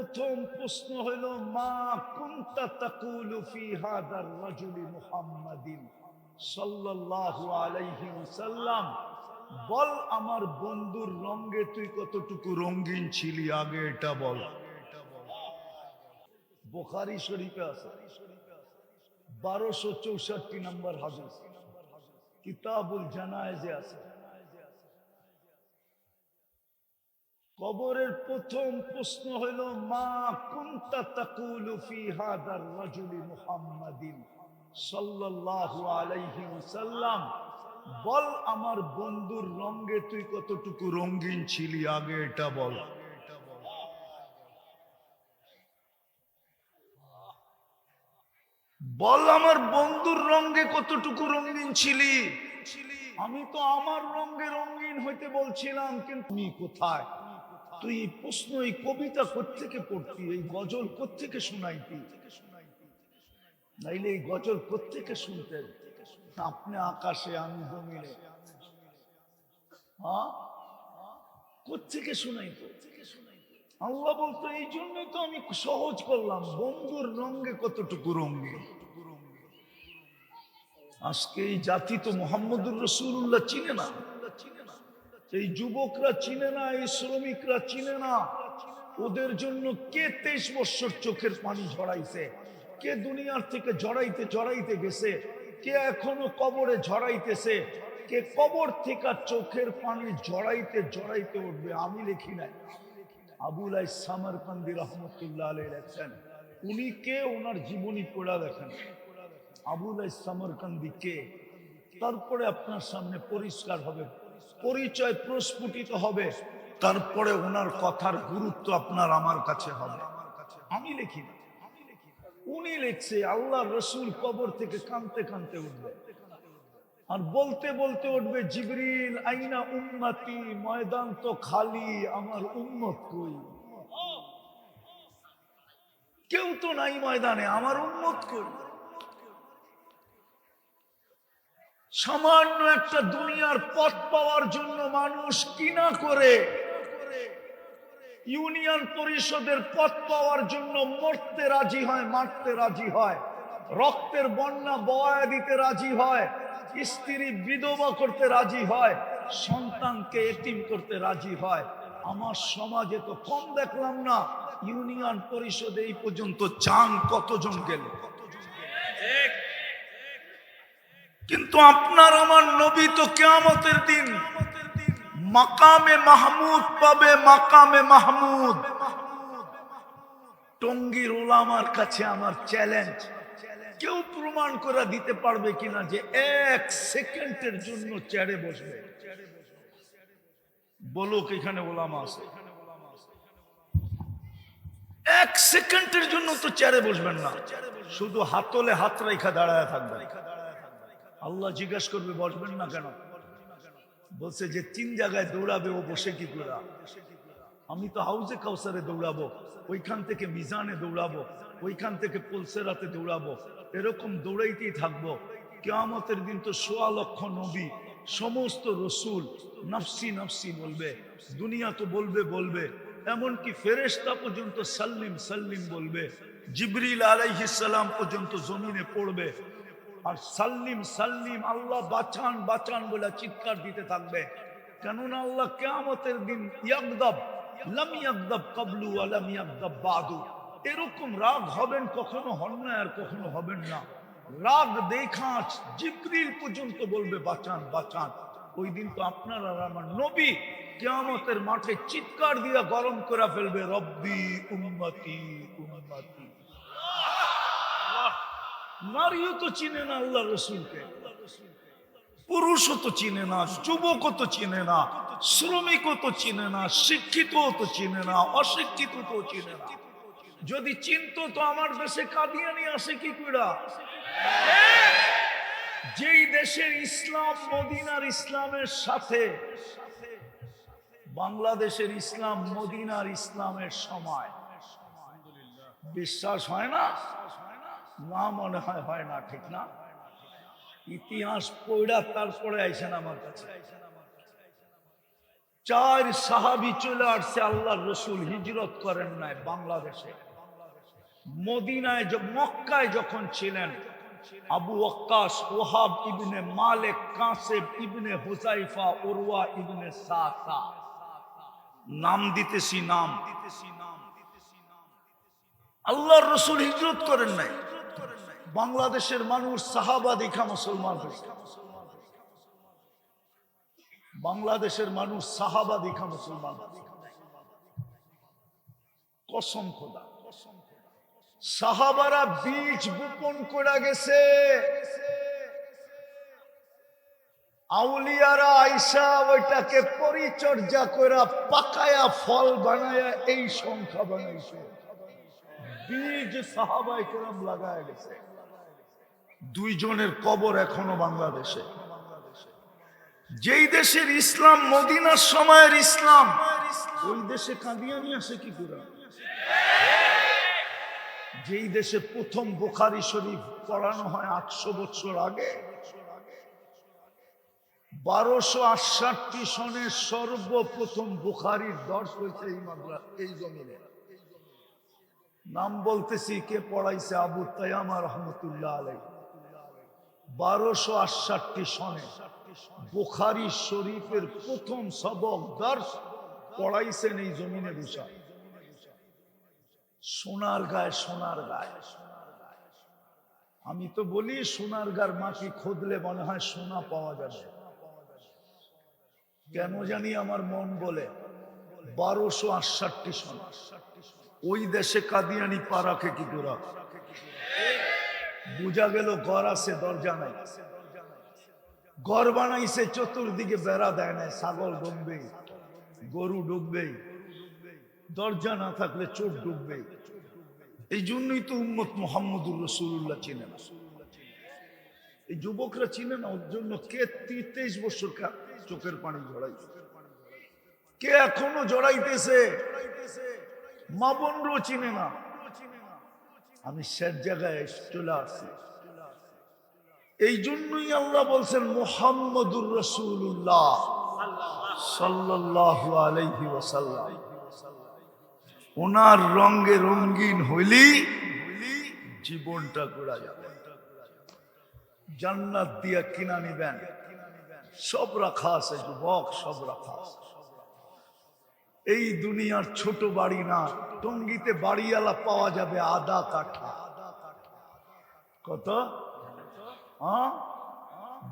প্রথম প্রশ্ন হলো মা কুনতা তাকুলু ফি হাদার রাজুলি মুহাম্মাদিন সাল্লাল্লাহু আলাইহি ওয়াসাল্লাম, বল আমার বন্ধুর রঙে তুই কতটুকু রঙিন ছিলি আগে এটা বল। বুখারী শরীফে আছে 1264 নম্বর হাদিস, কিতাবুল জানায়েজে আছে। কবরের প্রথম প্রশ্ন হলো মা কুনতা তাকুলু ফি হাদার রাজুলি মুহাম্মাদিন সাল্লাল্লাহু আলাইহি ওয়াসাল্লাম, বল আমার বন্ধুর রঙে তুই কতটুকু রঙিন ছিলি আগে এটা বল। বল আমার বন্ধুর রঙে কতটুকু রঙিন ছিলি। আমি তো আমার রঙে রঙিন হইতে বলছিলাম, কিন্তু তুমি কোথায়? তুই এই প্রশ্ন, এই কবিতা কোত্থেকে পড়তি, এই গজল কোত্থেকে শোনাইতি, নাইলে এই গজল কোত্থেকে শুনতেন? আপনি আকাশে আমি জমিনে, হ্যাঁ কোত্থেকে শোনাইতো? আল্লাহ বলতো এই জন্যই তো আমি সহজ করলাম, বন্ধুর রঙে কতটুকু রঙিন। আজকে এই জাতি তো মোহাম্মদুর রাসূলুল্লাহ চিনে না, এই যুবকরা চিনে না, এই শ্রমিকরা চিনে না। ওদের জন্য কে 23 বছর চোখের পানি ঝরাইছে, কে দুনিয়ার থেকে জড়াইতে জড়াইতে গেছে, কে এখনো কবরে ঝরাইতেছে, কে কবর থেকে চোখের পানি জড়াইতে জড়াইতে উঠবে। আমি লিখি নাই, আবুল আইস সামারকান্দি রহমতুল্লাহ আলাইহি লেখেন। উনি কে, ওনার জীবনী পড়া দেখেন। আবুল আইস সামারকান্দি কে, তারপরে আপনার সামনে পরিষ্কার হবে, পরিচয় প্রস্ফুটিত হবে, তারপরে ওনার কথার গুরুত্ব আপনার আমার কাছে হবে। আমি লিখি না, উনি লিখছে। আল্লাহ রসুল কবর থেকে কাঁদতে কাঁদতে উঠবে, আর বলতে বলতে উঠবে জিবরিল আইনা উম্মতি, ময়দান তো খালি, আমার উম্মত কই? কেউ তো নাই ময়দানে, আমার উম্মত কই? সামান্য একটা দুনিয়ার পথ পাওয়ার জন্য মানুষ কিনা করে, ইউনিয়ন পরিষদের পথ পাওয়ার জন্য মরতে রাজি হয়, মারতে রাজি হয়, রক্তের বন্যা বওয়ায় দিতে রাজি হয়, স্ত্রী বিধবা করতে রাজি হয়, সন্তানকে এতিম করতে রাজি হয়। আমার সমাজে তো কম দেখলাম না, ইউনিয়ন পরিষদে এই পর্যন্ত চান কতজন গেল। কিন্তু আপনার আমার নবী তো কিয়ামতের দিন মাকামে মাহমুদ পাবে, মাকামে মাহমুদ। টঙ্গীর উলামার কাছে আমার চ্যালেঞ্জ, কেউ প্রমাণ করে দিতে পারবে কিনা যে 1 সেকেন্ডের জন্য চেয়ারে বসবে? বলুক, এখানে উলামা আছে। 1 সেকেন্ডের জন্য তো চেয়ারে বসবেন না, শুধু হাতলে হাত রেখা দাঁড়ায় থাকবেন। আল্লাহ জিজ্ঞাসা করবে বসবেন না কেন? বলছে যে 3 জায়গায় দৌড়াবে, ও বসে কি করে? আমি তো হাউজে কাউসারে দৌড়াবো, ওইখান থেকে মিজানে দৌড়াবো, ওইখান থেকে পুলসেরাতে দৌড়াবো, এরকম দৌড়াইতেই থাকবো। কিয়ামতের দিন তো 1.25 লক্ষ নবী, সমস্ত রসুল নফসি নফসি বলবে। দুনিয়া তো বলবে বলবে, এমনকি ফেরেশতা পর্যন্ত সাল্লিম সাল্লিম বলবে। জিবরিল আলাইহিস সালাম পর্যন্ত জমিনে পড়বে, আর সাল্লিম সাল্লিম, আল্লাহ বাঁচান বাঁচান বলে চিৎকার দিতে থাকবে। কেননা আল্লাহ কিয়ামতের দিন ইয়াগদাব, লাম ইয়াগদাব ক্বাবলু ওয়া লাম ইয়াগদাব বাদু, এরকম রাগ হবেন, কখনো হন না আর কখনো হবেন না। রাগ দেখা জিবরিল পর্যন্ত বলবে বাঁচান বাঁচান। ওই দিন তো আপনার আর আমার নবী কিয়ামতের মাঠে চিৎকার দিয়া গরম করে ফেলবে, রব্বি উম্মতি উম্মতি। নারীও তো চিনে না আল্লাহ রসুলকে, পুরুষও তো চিনে না, যুবকও তো চিনে না, শ্রমিকও তো চিনে না, শিক্ষিতও তো চিনে না, অশিক্ষিত তো চিনে না। যদি চিনতো তো আমার দেশে কাদিয়ানি আসে কি করে? যেই দেশের ইসলাম মদিনার ইসলামের সাথে, বাংলাদেশের ইসলাম মদিনার ইসলামের সময়। বিশ্বাস হয় না? না, মনে হয় হয় না, ঠিক না? ইতিহাস পড়া তারপরে আইসেন আমার কাছে। চার সাহাবী চলে আসছে, আল্লাহর রসুল হিজরত করেন নাই বাংলাদেশে। মদিনায় মক্কায় যখন ছিলেন, আবু ওয়াক্কাস, ওহাব ইবনে মালিক, কাসেব ইবনে হুযাইফা, উরওয়া ইবনে সাসা, নাম দিতেছি নাম। আল্লাহর রসুল হিজরত করেন নাই। বাংলাদেশের মানুষ সাহাবা দেখা মুসলমান হয়েছে। বাংলাদেশের মানুষ সাহাবা দেখা মুসলমান হয়েছে। কসম খোদা, সাহাবারা বীজ বপন করে গেছে, আউলিয়ারা আইসা ওইটাকে পরিচর্যা করে পাকায়া ফল বানায়া এই সংখ্যা বানাইছে। বীজ সাহাবায়ে কেরাম লাগায় গেছে। দুইজনের কবর এখনো বাংলাদেশে। যেই দেশের ইসলাম মদিনার সময়ের ইসলাম, ওই দেশে কাদিয়ানি আসে কি করে? যেই দেশে প্রথম বুখারী শরীফ পড়ানো হয় 800 বছর আগে, 1268 সনে সর্বপ্রথম বুখারীর দর্শ হয়েছে এই জমিনে। নাম বলতেছি, কে পড়াইছে? আবু তায়ামা রহমতুল্লাহ আলাইহি। 1268 সনে বুখারী শরীফের প্রথম সবক দর্শ পড়াইছেন এই জমিনে বসা। সোনার গায়ে, সোনার গায়ে। আমি তো বলি সোনার গার মাটি খুদলে মনে হয় সোনা পাওয়া যাবে। কেন জানি আমার মন বলে 1268 সন ওই দেশে কাদিয়ানি পা রাখে কি করে? বুঝা গেল ঘর আছে, দরজা নাই। ঘর বানাইছে, চতুর্দিকে বেড়া দেয় নাই, ছাগল ঢুকবে, গরু ঢুকবে, দরজা না থাকলে চোর ঢুকবে। এই জন্যই তো উম্মত মুহাম্মদুর রাসূলুল্লাহ চিনে না, এই যুবকরা চিনে না। ওর জন্য কে 23 বছর চোখের পানি জড়াইছে, কে এখনো জড়াইতেছে, মা বোনরাও চিনে না। আমি শেষ জায়গায় চলে আসছি। এই জন্যই আল্লাহ বলছেন মুহাম্মদুর রাসূলুল্লাহ সাল্লাল্লাহু আলাইহি ওয়াসাল্লাম, ওনার রঙে রঙিন হইলি জীবনটা ঘোরা যাবে। জান্নাত দিয়া কিনা নিবেন, সব রাখা আছে যুবক, সব রাখা আছে। এই দুনিয়ার ছোট বাড়ি না, টঙ্গিতে বাড়িওয়ালা পাওয়া যাবে আধা কাঠা। কত?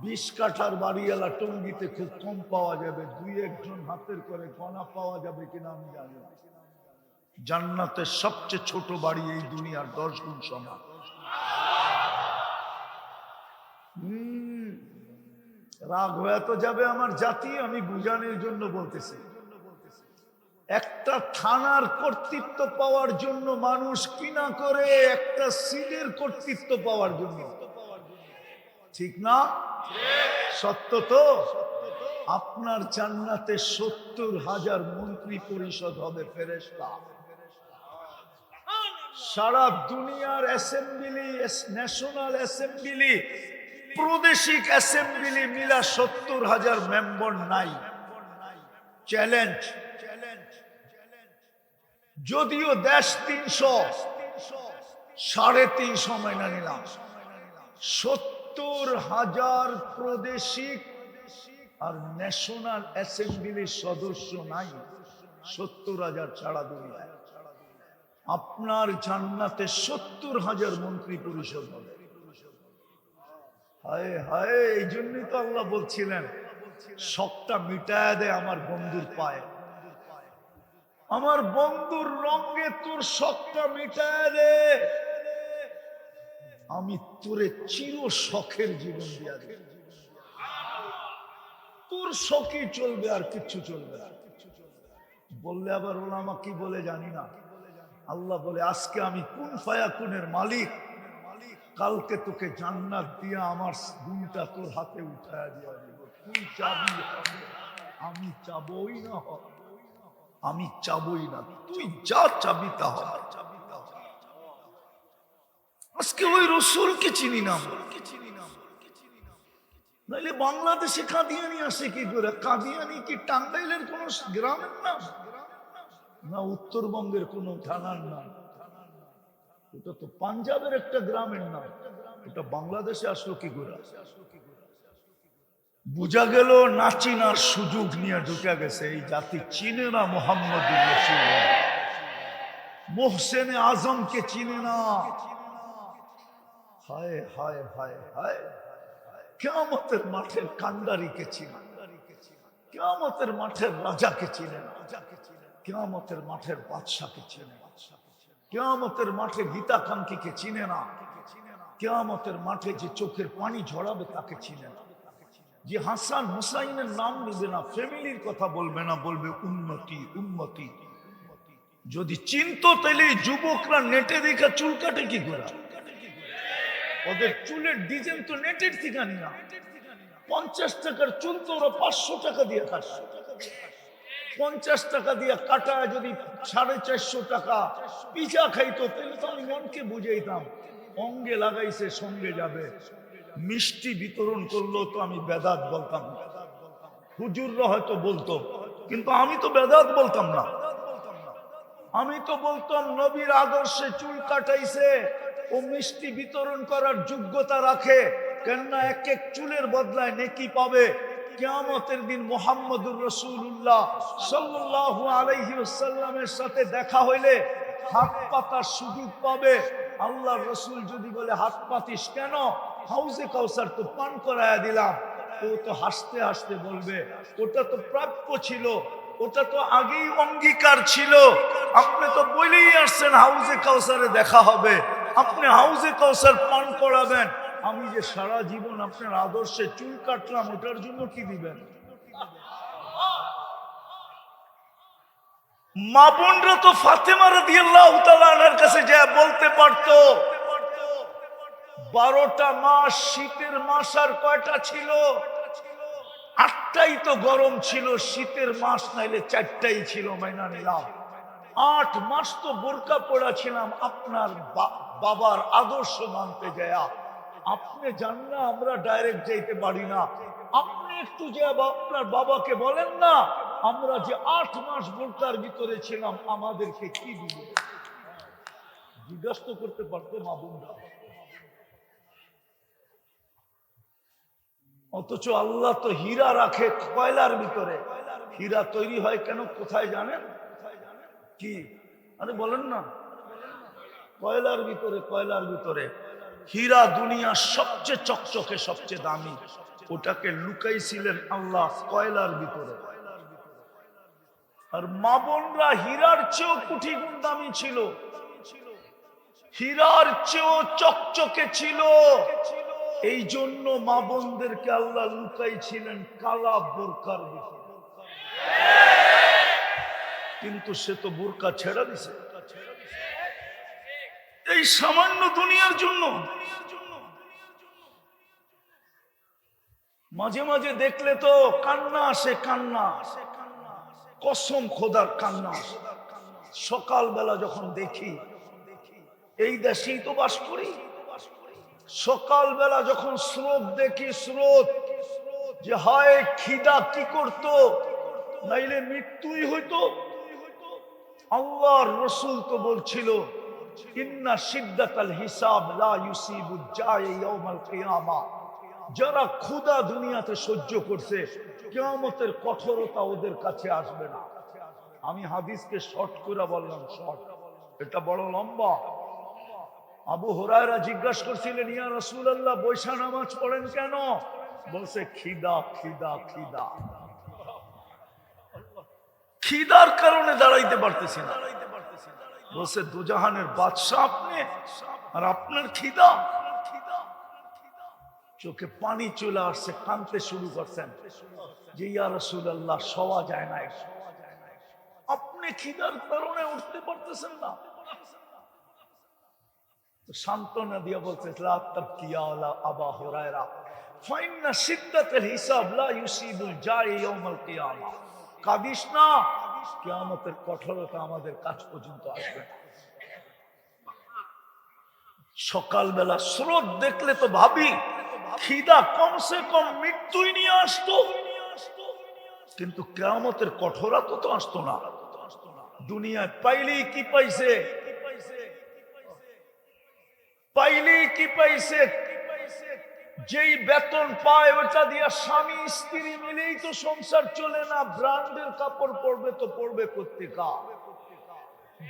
20 কাঠার বাড়িওয়ালা টঙ্গিতে খুব কম পাওয়া যাবে, 2-1 হাতের করে গণা পাওয়া যাবে কিনা আমি জানি না। জান্নাতের সবচেয়ে ছোট বাড়ি এই দুনিয়ার 10 গুণ সমান। রাগ হয়ে তো যাবে আমার জাতি, আমি বুঝানোর জন্য বলতেছি। একটা থানার কর্তৃত্ব পাওয়ার জন্য মানুষ কিনা করে একটা সিটের কর্তৃত্ব পাওয়ার জন্য, ঠিক না? সত্য তো? আপনার জান্নাতে 70,000 মন্ত্রী পরিষদ হবে, ফেরেশতা। সারা দুনিয়ার অ্যাসেম্বলি, ন্যাশনাল অ্যাসেম্বলি, প্রাদেশিক অ্যাসেম্বলি মিলা 70,000 মেম্বার নাই। চ্যালেঞ্জ। যদিও দেশ 300, 350 মাইনা নিলাম, 70,000 প্রাদেশিক আর ন্যাশনাল অ্যাসেম্বলির সদস্য নাই, 70,000 ছাড়া দুনিয়ায়। আপনার জান্নাতে 70,000 মন্ত্রী পরিষদ হবে। হায় হায়, এই জন্যই তো আল্লাহ বলছিলেন শখটা মিটায় দে আমার বন্ধুর পায়ে, আমার বন্ধুর রঙে তোর শখটা মিটায় দে, আমি তোরে চির শখের জীবন দিয়া দে। তোর শখই চলবে, আর কিচ্ছু চলবে না। বললে আবার ওলামা কি বলে জানি না। আল্লাহ বলে আজকে আমি কুন ফায়াকুনের মালিক, কালকে তোকে জান্নাত দিয়া আমার গুণটা তোর হাতে উঠায় দিয়া দিব। তুই চাবি, আমি চাবই না, আমি চাবই না, তুই যা চাবি তা হবে। আজকে ওই রসুলকে চিনি না, নাইলে বাংলাদেশে কাদিয়ানি আসে কি করে? কাদিয়ানি কি টাঙ্গাইলের কোন গ্রামের নাম, না উত্তরবঙ্গের কোন থানার নাম? ওটা তো পাঞ্জাবের একটা গ্রামের নাম। ওটা বাংলাদেশে আসলো কি করে? বুঝা গেল না চিনার সুযোগ নিয়ে ঢুকে গেছে। এই জাতি চিনে না মুহাম্মদুর রাসূলুল্লাহ, মোহসেনে আজমকে চিনে না। হায় হায় হায় হায়, কিয়ামতের মাঠের কান্ডারিকে চিনে, কিয়ামতের মাঠের রাজাকে চিনে না, কিয়ামতের মাঠের বাদশাকে চিনে, কিয়ামতের মাঠে হিতাকাঙ্ক্ষীকে চিনে না, কিয়ামতের মাঠে যে চোখের পানি ঝরাবে তাকে চিনে না, যে হাসান হুসাইনের নাম নেবে না, ফ্যামিলির কথা বলবে না, বলবে উন্নতি উন্নতি। যদি চিনতো তাহলে যুবকরা নেটে দেখা চুল কাটে কি করে? ওদের চুলের ডিজাইন তো নেটের থেকে না। 50 টাকার চুল তো ওরা 500 টাকা দিয়ে কাটে। 50 টাকা দিয়ে কাটা যদি 450 টাকা পিঠা খাইতো তাহলে তো আমি মনকে বুঝাইতাম অঙ্গে লাগাইছে সঙ্গে যাবে। মিষ্টি বিতরণ করলো তো আমি বেদাত বলতাম না, হুজুররা হয়তো বলতো, কিন্তু আমি তো বেদাত বলতাম না। আমি তো বলতাম নবীর আদর্শে চুল কাটাইছে, ও মিষ্টি বিতরণ করার যোগ্যতা রাখে, কেননা এক এক চুলের বদলায় নেকি পাবে। কিয়ামতের দিন মুহাম্মদুর রাসূলুল্লাহ সাল্লাল্লাহু আলাইহি ওয়াসাল্লামের সাথে দেখা হইলে হাত পাতার সুযোগ পাবে। আল্লাহর রাসূল যদি বলে হাত পাতিস কেন? হাউজে কাউসার তো পান করায়া দিলাম। ও তো হাসতে হাসতে বলবে ওটা তো প্রাপ্য ছিল, ওটা তো আগেই অঙ্গীকার ছিল। আপনি তো বলেই আসছেন হাউজে কাউসারে দেখা হবে, আপনি হাউজে কাউসার পান করাবেন। আমি যে সারা জীবন আপনার আদর্শে চুল কাটলাম, ওটার জন্য কি দিবেন? মা বোনরা তো ফাতেমা রাদিয়াল্লাহু তাআলা আনহার কাছে যা বলতে পারতো, 12টা মাস শীতের মাস আর কয়টা ছিল? 8টাই তো গরম ছিল, শীতের মাস নাইলে 4টাই ছিল, মাইনা নিলাম। 8 মাস তো বোরকা পড়া ছিলাম আপনার বাবার আদর্শ মানতে যায়া। আপনি জান না আমরা ডাইরেক্ট যাইতে পারি না, আপনি একটু যে আপনার বাবাকে বলেন না আমরা যে 8 মাস বোরকার ভিতরে ছিলাম আমাদেরকে কি দিবে? জিজ্ঞাসা করতে পারতো মা বোনরা। অথচ আল্লাহ তো হীরা রাখে কয়লার ভিতরে। হীরা তৈরি হয় কেন কোথায় জানেন? কি আরে বলেন না? কয়লার ভিতরে, কয়লার ভিতরে হীরা দুনিয়ার সবচেয়ে চকচকে সবচেয়ে দামি, ওটাকে লুকাইছিলেন আল্লাহ কয়লার ভিতরে। আর মা বোনরা হীরার চেয়েও কোটি গুণ দামি ছিল, হীরার চেয়েও চকচকে ছিল। এই জন্য মা বোনদেরকে আল্লাহ লুকাইছিলেন কালা বোরকার ভিতরে। কিন্তু সে তো বোরকা ছেড়ে দিছে এই সামান্য দুনিয়ার জন্য। মাঝে মাঝে দেখলে তো কান্না আসে, কান্না, কসম খোদার কান্না আসে। সকালবেলা যখন দেখি, এই দেশেই তো বাস করি, সকালবেলা যখন স্রোত দেখি, স্রোত যে হয় খিদা কি করতো, নাইলে মৃত্যুই হইতো। আল্লাহর রাসূল তো বলছিল ইন্না শিদ্দাতাল হিসাব লা ইউসিবুল জায় ইয়াউমাল কিয়ামা। যারা ক্ষুধা দুনিয়াতে সহ্য করছে, কিয়ামতের কঠোরতা ওদের কাছে আসবে না। আমি হাদিসকে শর্ট করে বললাম, শর্ট, এটা বড় লম্বা। আবু হুরায়রা জিজ্ঞাসা করছিলেন ইয়া রাসূলুল্লাহ বৈশা নামাজ পড়েন কেন? বলছে খিদা খিদা খিদা, খিদার কারণে দাঁড়াইতে পারতেছি না। বলছে দুজাহানের বাদশাহ আপনি আর আপনার খিদা। চোখে পানি চলে আসছে, কাঁদতে শুরু করছেন যে ইয়া রাসূলুল্লাহ শোয়া যায় না, আপনি খিদার কারণে উঠতে পারতেছেন না। সান্ত্বনা দিয়ে বলছে লা তাবকিয়া আলা আবা হুরায়রা ফাইন্না শিদ্দাতাল হিসাব লা ইউসিবুল জায় ইয়াউমাল কিয়ামা। কাঁদিস না, কিয়ামতের কঠোরতা আমাদের কাছ পর্যন্ত আসবে। সকালবেলা স্রোত দেখলে তো ভাবি খিদা কমসে কম মৃত্যুই নিয়ে আসতো, কিন্তু কিয়ামতের কঠোরতা তো আসতো না। দুনিয়ায় পাইলেই কি পাইছে, পাইলেই কি পাইছে, যেই বেতন পায় ওটা দিয়া স্বামী স্ত্রী মিলেই তো সংসার চলে না। ব্র্যান্ডের কাপড় পরবে তো পরবে কোত্থেকা,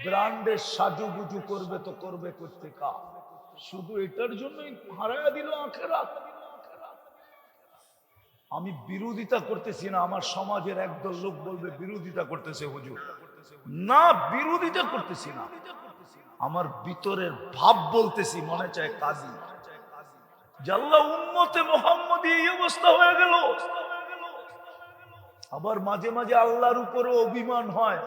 ব্র্যান্ডের সাজুগুজু করবে তো করবে কোত্থেকা, শুধু এটার জন্যই হারায়া দিল আখিরাত। আমি বিরোধিতা করতেছি না, আমার সমাজের একদল লোক বলবে বিরোধিতা করতেছে হুজুর, না বিরোধিতা করতেছি না, আমার ভিতরের ভাব বলতেছি, মনে চায় কাজী জাল্লা উম্মতে মুহাম্মদী এই অবস্থা হয়ে গেল। আবার মাঝে মাঝে আল্লাহর উপরে অভিমান হয়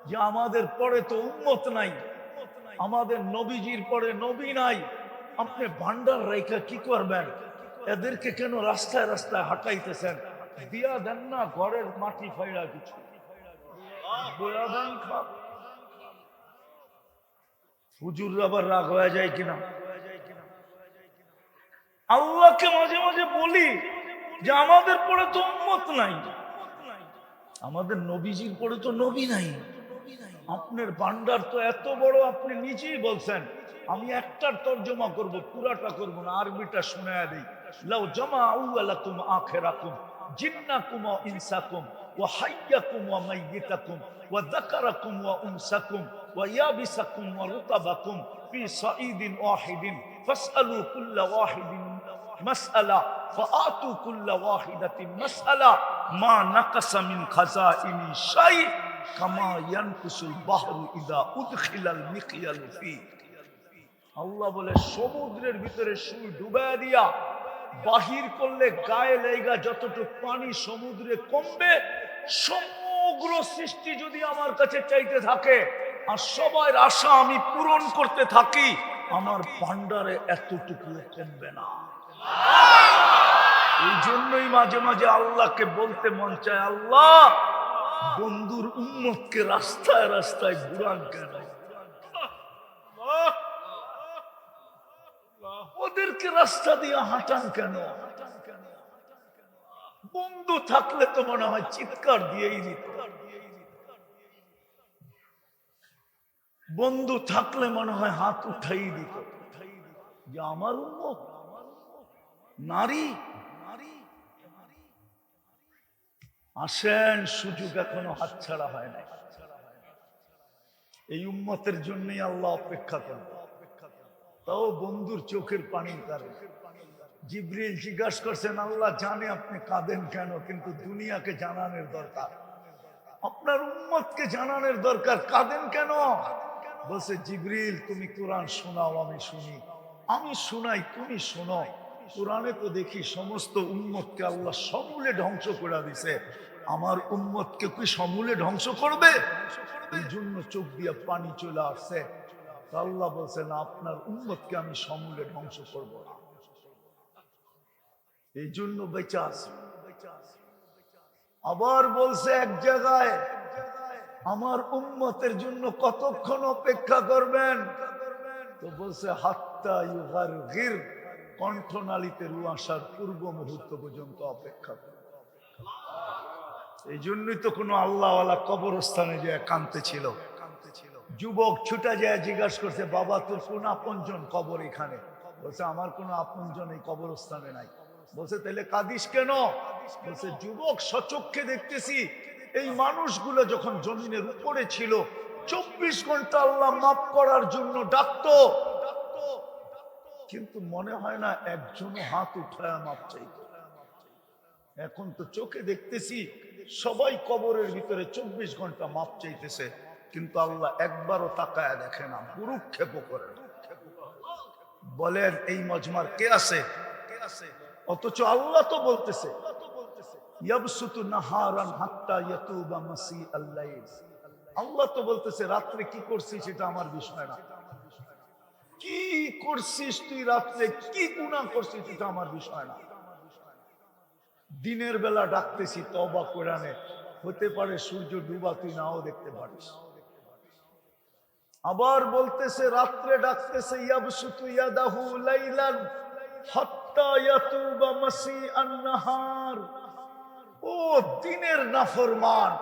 যে আমাদের পরে তো উম্মত নাই, আমাদের নবীজির পরে নবী নাই, আপনি ভান্ডার রেখা কি করবেন, এদেরকে কেন রাস্তায় রাস্তায় হাঁটাইতেছেন, দিয়া দেন না ঘরের মাটি ফাইড়া কিছু বয়া দেন খা। হুজুর আবার রাগ হয়ে যায় কিনা, আল্লাহকে মাঝে মাঝে বলি যে আমাদের পরে তো উম্মত নাই, আমাদের নবীজির পরে তো নবী নাই, আপনার ভান্ডার তো এত বড়, আপনি নিজেই বলছেন। আমি একটার তর্জমা করব, পুরাটা করব না, আরবিটা শুনায়া দেই। লাউ জামাউ লাকুম আখিরাকুম জিন্নাকুম ওয়া ইনসাকুম ওয়া হাইয়াকুম ওয়া মাইয়িতাকুম ওয়া যাকারাকুম ওয়া উনসাকুম ওয়া ইয়াবিসাকুম ওয়া রুতাবাকুম ফি সাঈদিন ওয়াহিদিন ফাসআলু কুল্লা ওয়াহিদিন মাসআলা ফাআতু কুল্লা ওয়াহিদাতিন মাসআলা মা নাকাসা মিন খাযাইনি শাই কামা ইয়ানকুসুল বাহরু ইদা উদখিলাল মিকিয়ালু ফি। আল্লাহ বলে সমুদ্রের ভিতরে সুই ডুবায়া দিয়া বাহির করলে গায়ে লেগা যতটুকু পানি সমুদ্রে কমবে, সমগ্র সৃষ্টি যদি আমার কাছে চাইতে থাকে আর সবার আশা আমি পূরণ করতে থাকি, আমার ভান্ডারে এতটুকু কমবে না। এই জন্যই মাঝে মাঝে আল্লাহকে বলতে মন চায়, আল্লাহ বন্ধুর উম্মতকে রাস্তায় রাস্তায় ঘুরান কেন, ওদেরকে রাস্তা দিয়ে হাঁটান কেন? বন্ধু থাকলে তো মনে হয় চিৎকার দিয়েই দিত, বন্ধু থাকলে মনে হয় হাত উঠাই দিত যে আমার উম্মত নারী। আসেন, সুযোগ এখনো হাতছাড়া হয় নাই, এই উম্মতের জন্যই আল্লাহ অপেক্ষা করেন। তাও বন্ধুর চোখের পানির কারণে জিবরিল জিজ্ঞাসা করছেন, আল্লাহ জানে আপনি কাঁদেন কেন, কিন্তু দুনিয়াকে জানানোর দরকার, আপনার উম্মতকে জানানোর দরকার, কাঁদেন কেন? বলছে জিবরিল তুমি কোরআন শোনাও, আমি শুনি, আমি শোনাই তুমি শোনো। কোরআনে তো দেখি সমস্ত উম্মতকে আল্লাহ সমূলে ধ্বংস করে দিছে, আমার উম্মতকে কি সমূলে ধ্বংস করবে? এই জন্য চোখ দিয়ে পানি চলে আসছে। আল্লাহ বলছে না, আপনার উম্মতকে আমি সমূলে ধ্বংস করব না, এই জন্য বেঁচে আছে। আবার বলছে এক জায়গায়, আমার উম্মতের জন্য কতক্ষণ অপেক্ষা করবেন? তো বলছে হাত্তা ইউগারগির, কণ্ঠনালীতে রু আসার পূর্ব মুহূর্ত পর্যন্ত অপেক্ষা করবে। এই জন্যই তো কোনো আল্লাহওয়ালা কবরস্থানে যে কাঁদতে ছিল, যুবক ছুটে যায় জিজ্ঞাসা করছে, বাবা তোর কোন আপনজন কবর এখানে? বলছে আমার কোনো আপনজন এই কবরস্থানে নাই। বলছে তাহলে কাঁদিস কেন? বলছে যুবক সচক্ষে দেখতেছি এই মানুষগুলো যখন জমিনের উপরে ছিল 24 ঘন্টা আল্লাহ মাফ করার জন্য ডাকতো, কিন্তু মনে হয় না একজনও হাত উঠায় মাপ চাইত। এখন তো চোখে দেখতেছি সবাই কবরের ভিতরে 24 ঘন্টা মাপ চাইতেছে, কিন্তু আল্লাহ একবারও তাকায় দেখে না, গুরুক্ষেপ করে। বলেন এই মজমার কে আছে? অথচ আল্লাহ তো বলতেছে ইয়াবসুতু নাহারান হাত্তা ইয়াতুবা মাসি আল-লাইল। আল্লাহ তো বলতেছে রাত্রে কি করছিস সেটা আমার বিষয় না, কি করছিস তুই রাত্রে, কি গুনাহ করছিস এটা আমার বিষয় না। দিনের বেলা ডাকতেছি তওবা কোরআনে, হতে পারে সূর্য ডুবা তুই নাও দেখতে পারিস। আবার বলতেছে রাত্রে ডাকতেছে ইয়াবসুতু ইয়াদাহু লাইলান হাত্তা হাত্তা ইয়াতুবা মাসিআন নাহার। ও দিনের নাফরমান,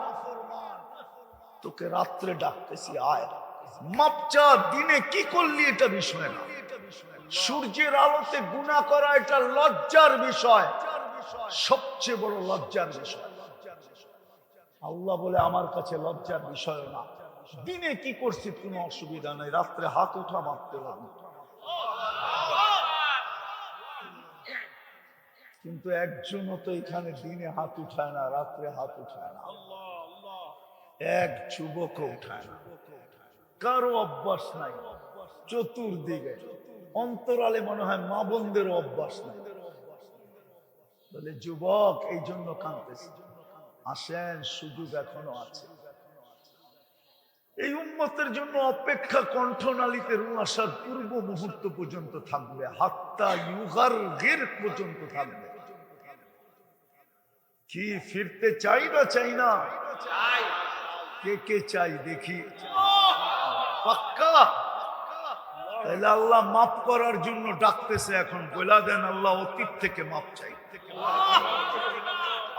তোকে রাত্রে ডাকতেছি, আয় মাপ চা। দিনে কি করলি এটা বিষয় না, সূর্যের আলোতে গুনাহ করা এটা লজ্জার বিষয়, সবচেয়ে বড় লজ্জার বিষয়। আল্লাহ বলে আমার কাছে লজ্জার বিষয় না। দিনে কি করছি কোনো অসুবিধা নাই, রাত্রে হাত উঠা মারতে লাগবে। কিন্তু একজনও তো এখানে দিনে হাত উঠায় না, রাত্রে হাত উঠায় না, এক যুবকও উঠায় না। কারো অভ্যাস নাই, চতুর্দিকে অন্তরালে মনে হয় মা বোনদেরও অভ্যাস নাই। বলে যুবক এই জন্য কাঁদতেছি, আসেন সুযোগ এখনো আছে। এই উম্মতের জন্য অপেক্ষা কণ্ঠনালীতে রু আসার পূর্ব মুহূর্ত পর্যন্ত থাকবে, হাত্তা ইউগারগির পর্যন্ত থাকবে। কি ফিরতে চাই না চাই না? কে কে চাই দেখি? পাক্কা? তাহলে আল্লাহ মাফ করার জন্য ডাকতেছে। এখন বলা দেন আল্লাহ অতীত থেকে মাফ চাই,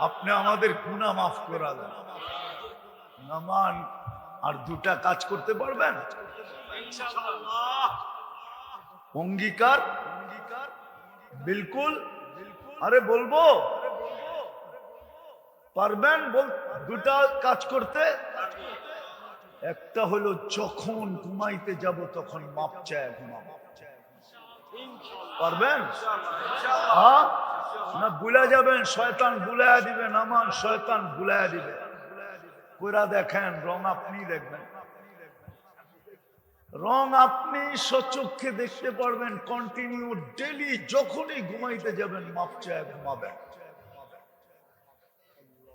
আপনি আমাদের গুনাহ মাফ করা দেন। নামান আর দুটা কাজ করতে পারবেন? অঙ্গীকার বিলকুল। আরে বলবো পারবেন দুটা কাজ করতে? একটা হলো যখন ঘুমাইতে যাব তখন মাপ চায় ঘুমাবো। পারবেন? হ্যাঁ না ভুলে যাবেন, শয়তান ভুলাইয়া দিবে, নামান শয়তান ভুলাইয়া দিবে। কইরা দেখেন, রং আপনি দেখবেন, রং আপনি সচক্ষে দেখতে পারবেন। কন্টিনিউ ডেলি যখনই ঘুমাইতে যাবেন মাপ চায় ঘুমাবেন।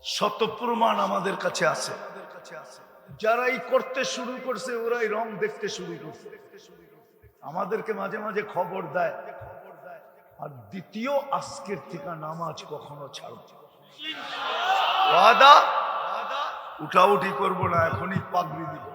শত প্রমাণ আমাদের কাছে আছে। যারাই করতে শুরু করছে ওরাই রং দেখতে শুরু করছে, আমাদেরকে মাঝে মাঝে খবর দেয়। আর দ্বিতীয়, আজকের থেকে নামাজ কখনো ছাড়ব ওয়াদা, উঠাউঠি করবো না, এখনই পাগড়ি দিব।